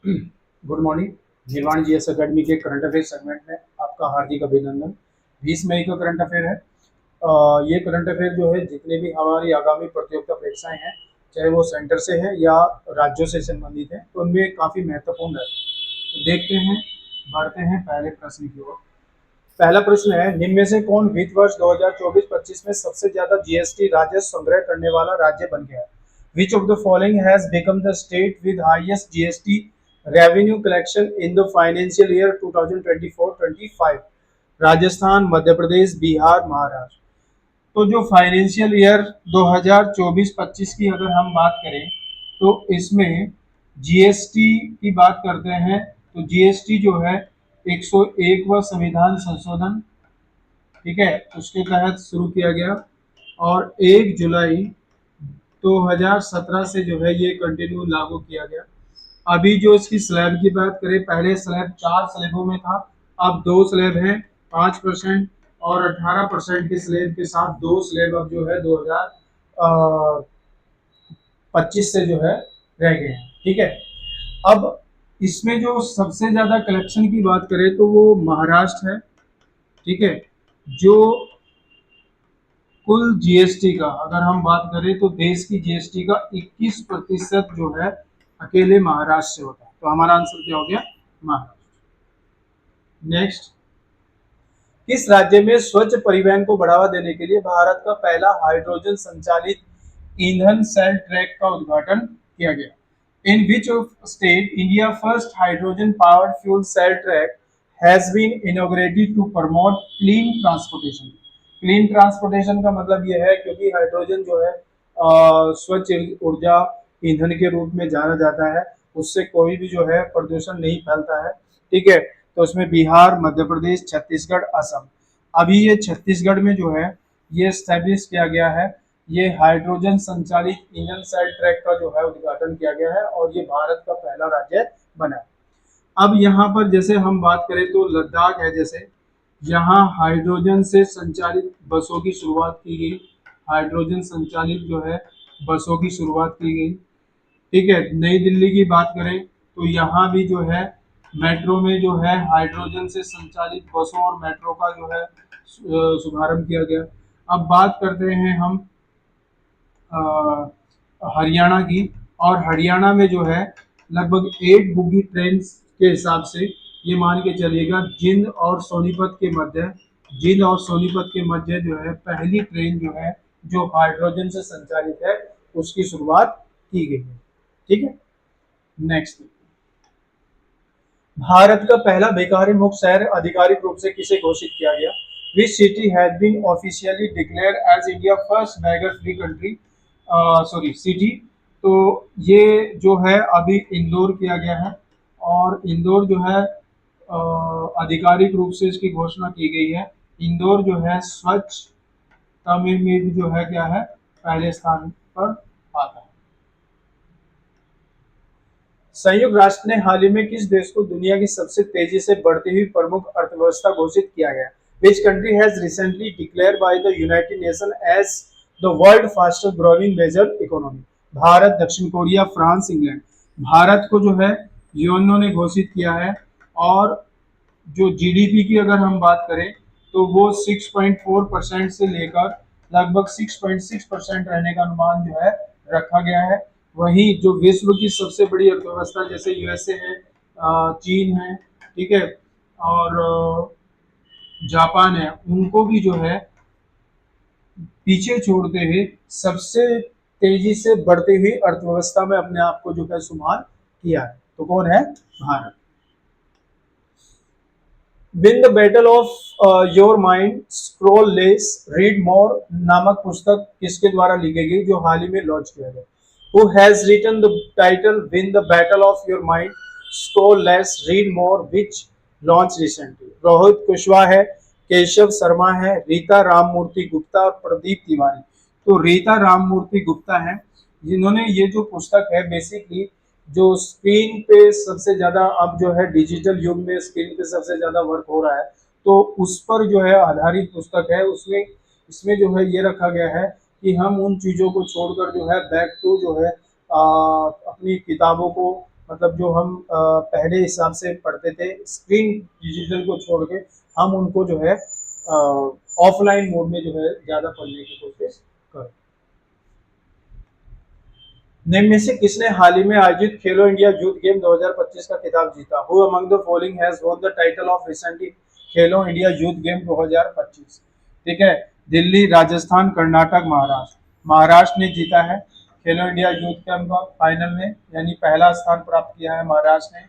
Good morning. निर्वाण GS academy के current affair segment में आपका हार्दिक अभिनंदन। 20 मई का करंट अफेयर है। ये करंट अफेयर जो है जितने भी हमारी आगामी प्रतियोगिता परीक्षाएं हैं, चाहे वो सेंटर से है या राज्यों से संबंधित है, तो उनमें काफ़ी महत्वपूर्ण है। तो देखते हैं, बढ़ते हैं पहले प्रश्न की ओर। पहला प्रश्न है, निम्न में से कौन वित्त वर्ष 2024-25 में सबसे ज्यादा जीएसटी राजस्व संग्रह करने वाला राज्य बन गया? Which of the following has become the state with highest GST revenue collection in the financial year 2024-25? Rajasthan, Madhya Pradesh, Bihar, Maharashtra. तो जो फाइनेंशियल ईयर 2024-25 की अगर हम बात करें तो इसमें जीएसटी की बात करते हैं, तो जीएसटी जो है 101वां संविधान संशोधन, ठीक है, उसके तहत शुरू किया गया और 1 जुलाई 2017 से जो है ये कंटिन्यू लागू किया गया। अभी जो इसकी स्लैब की बात करें, पहले स्लैब 4 स्लैबों में था, अब 2 स्लैब हैं, 5% और 18% के स्लैब के साथ 2 स्लैब अब जो है 2025 से जो है रह गए हैं, ठीक है। अब इसमें जो सबसे ज्यादा कलेक्शन की बात करें तो वो महाराष्ट्र है, ठीक है। जो कुल जीएसटी का अगर हम बात करें तो देश की जीएसटी का 21% जो है अकेले महाराष्ट्र से होता है, तो हमारा आंसर क्या हो गया? महाराष्ट्र। नेक्स्ट, किस राज्य में स्वच्छ परिवहन को बढ़ावा देने के लिए भारत का पहला हाइड्रोजन संचालित ईंधन सेल ट्रैक का उद्घाटन किया गया? In which of state India first hydrogen powered fuel cell track has been inaugurated to promote clean transportation? Clean transportation का मतलब यह है क्योंकि हाइड्रोजन जो है स्वच्छ ऊर्जा ईंधन के रूप में जाना जाता है, उससे कोई भी जो है प्रदूषण नहीं फैलता है, ठीक है। तो उसमें बिहार, मध्य प्रदेश, छत्तीसगढ़, असम। अभी ये छत्तीसगढ़ में जो है ये स्टैब्लिश किया गया है, ये हाइड्रोजन संचालित ईंधन सेल ट्रैक का जो है उद्घाटन किया गया है और ये भारत का पहला राज्य बना है। अब यहाँ पर जैसे हम बात करें तो लद्दाख है, जैसे यहाँ हाइड्रोजन से संचालित बसों की शुरुआत की गई, हाइड्रोजन संचालित जो है बसों की शुरुआत की गई, ठीक है। नई दिल्ली की बात करें तो यहाँ भी जो है मेट्रो में जो है हाइड्रोजन से संचालित बसों और मेट्रो का जो है शुभारंभ किया गया। अब बात करते हैं हम हरियाणा की, और हरियाणा में जो है लगभग 8 बुगी ट्रेन के हिसाब से ये मान के चलिएगा जिंद और सोनीपत के मध्य जो है पहली ट्रेन जो है जो हाइड्रोजन से संचालित है उसकी शुरुआत की गई है, ठीक है। नेक्स्ट, भारत का पहला बेकारी मुक्त शहर आधिकारिक रूप से किसे घोषित किया गया? Which city has been officially declare as India first beggar free country, sorry city? तो ये जो है अभी इंदौर किया गया है और इंदौर जो है आधिकारिक रूप से इसकी घोषणा की गई है। इंदौर जो है स्वच्छता में भी जो है क्या है, पहले स्थान पर आता है। संयुक्त राष्ट्र ने हाल ही में किस देश को दुनिया की सबसे तेजी से बढ़ती हुई प्रमुख अर्थव्यवस्था घोषित किया गया? Which country has recently declare by the United Nation as the world fastest growing major economy? Bharat, दक्षिण कोरिया, फ्रांस, इंग्लैंड। भारत को जो है यूएनओ ने घोषित किया है और जो जीडीपी की अगर हम बात करें तो वो 6.4% से लेकर लगभग 6.6% रहने का अनुमान जो है रखा गया है। वहीं जो विश्व की सबसे बड़ी अर्थव्यवस्था जैसे यूएसए है, चीन है, ठीक है, और जापान है, उनको भी जो है पीछे छोड़ते हुए सबसे तेजी से बढ़ती हुई अर्थव्यवस्था में अपने आप को जो है शुमार किया है। तो कौन है? Bharat. Win the battle of your mind scroll less read more नामक पुस्तक किसके द्वारा लिखी गई जो हाल ही में लॉन्च किया गया? Who has written the title Win the Battle of Your Mind, Scroll Less, Read More, which launched recently? Rohit Kushwaha है, केशव शर्मा है, रीता राममूर्ति गुप्ता और प्रदीप तिवारी। तो रीता राममूर्ति गुप्ता है जिन्होंने ये जो पुस्तक है बेसिकली जो स्क्रीन पे सबसे ज्यादा अब जो है डिजिटल युग में स्क्रीन पे सबसे ज्यादा वर्क हो रहा है, तो उस पर जो है आधारित पुस्तक है। उसमें इसमें जो है ये रखा गया है कि हम उन चीज़ों को छोड़कर जो है बैक टू जो है अपनी किताबों को मतलब जो हम पहले हिसाब से पढ़ते थे स्क्रीन डिजिटल को छोड़ के, हम उनको जो है ऑफलाइन मोड में जो है ज़्यादा पढ़ने की कोशिश करें। निम्न में से किसने हाल ही में आयोजित खेलो इंडिया यूथ गेम 2025 का खिताब जीता? Who among the following has won the title of recently Khelo India youth game 2025? ठीक है, दिल्ली, राजस्थान, कर्नाटक, महाराष्ट्र। महाराष्ट्र ने जीता है खेलो इंडिया यूथ गेम का फाइनल में, यानी पहला स्थान प्राप्त किया है महाराष्ट्र ने।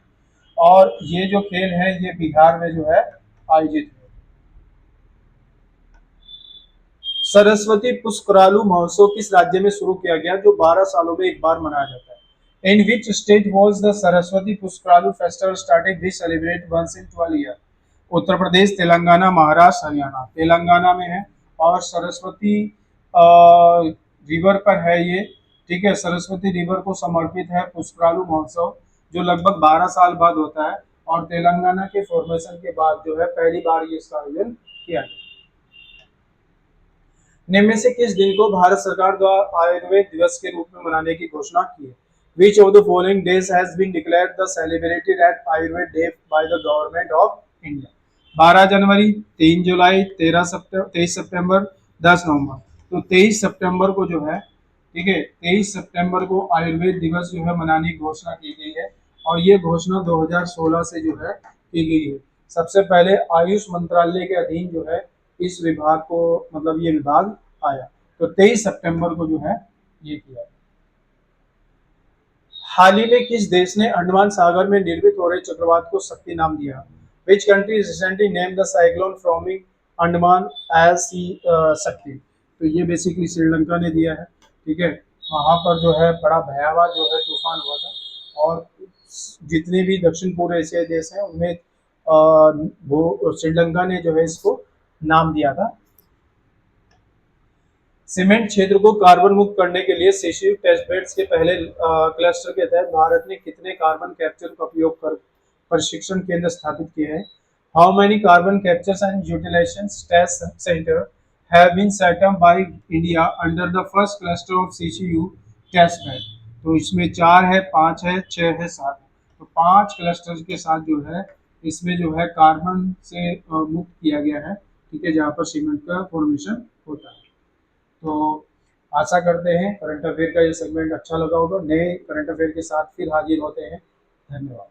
और ये जो खेल है ये बिहार में जो है आयोजित है। सरस्वती पुष्करालु महोत्सव किस राज्य में शुरू किया गया जो 12 सालों में एक बार मनाया जाता है? In which state was the Saraswati Pushkaralu festival started be celebrate once in 12 year? Uttar Pradesh, Telangana, Maharashtra, Haryana. Telangana में है और सरस्वती रिवर पर है ये। ठीक है, सरस्वती रिवर को समर्पित है पुष्करालु महोत्सव, जो लगभग 12 साल बाद होता है और तेलंगाना के फॉर्मेशन के बाद जो है पहली बार ये इसका आयोजन किया गया। निम्न में से किस दिन को भारत सरकार द्वारा आयुर्वेद दिवस के रूप में मनाने की घोषणा की है? Which of the following days has been declared the celebrated at Ayurved Day by the government of India? 12 जनवरी, 3 जुलाई, 23 सितंबर, 10 नवंबर। तो 23 सितंबर को जो है, ठीक है, 23 सितंबर को आयुर्वेद दिवस जो है मनाने की घोषणा की गई है और ये घोषणा 2016 से जो है की गई है। सबसे पहले आयुष मंत्रालय के अधीन जो है इस विभाग को, मतलब ये विभाग आया, तो 23 सितंबर को जो है ये किया। हाल ही में किस देश ने अंडमान सागर में निर्मित हो रहे चक्रवात को शक्ति नाम दिया? Which country recently name the cyclone forming Andaman as sea Shakti? तो ये बेसिकली श्रीलंका ने दिया है। ठीक है, वहां पर जो है बड़ा भयावह जो है तूफान हुआ था और जितने भी दक्षिण पूर्व एशियाई देश हैं उनमें वो श्रीलंका ने जो है इसको नाम दिया था। सीमेंट क्षेत्र को कार्बन मुक्त करने के लिए सीसीयू टेस्ट बेड्स के पहले क्लस्टर के तहत भारत ने कितने कार्बन कैप्चर का उपयोग कर प्रशिक्षण केंद्र स्थापित किए हैं? How many carbon capture and utilization test center have been set up by India under the first cluster of CCU test bed? तो इसमें 4 है, 5 है, 6 है, 7 है। तो 5 क्लस्टर के साथ जो है इसमें जो है कार्बन से मुक्त किया गया है। ठीक है, जहाँ पर सीमेंट का फॉर्मेशन होता है। तो आशा करते हैं करंट अफेयर का ये सेगमेंट अच्छा लगा होगा। नए करंट अफेयर के साथ फिर हाजिर होते हैं। धन्यवाद।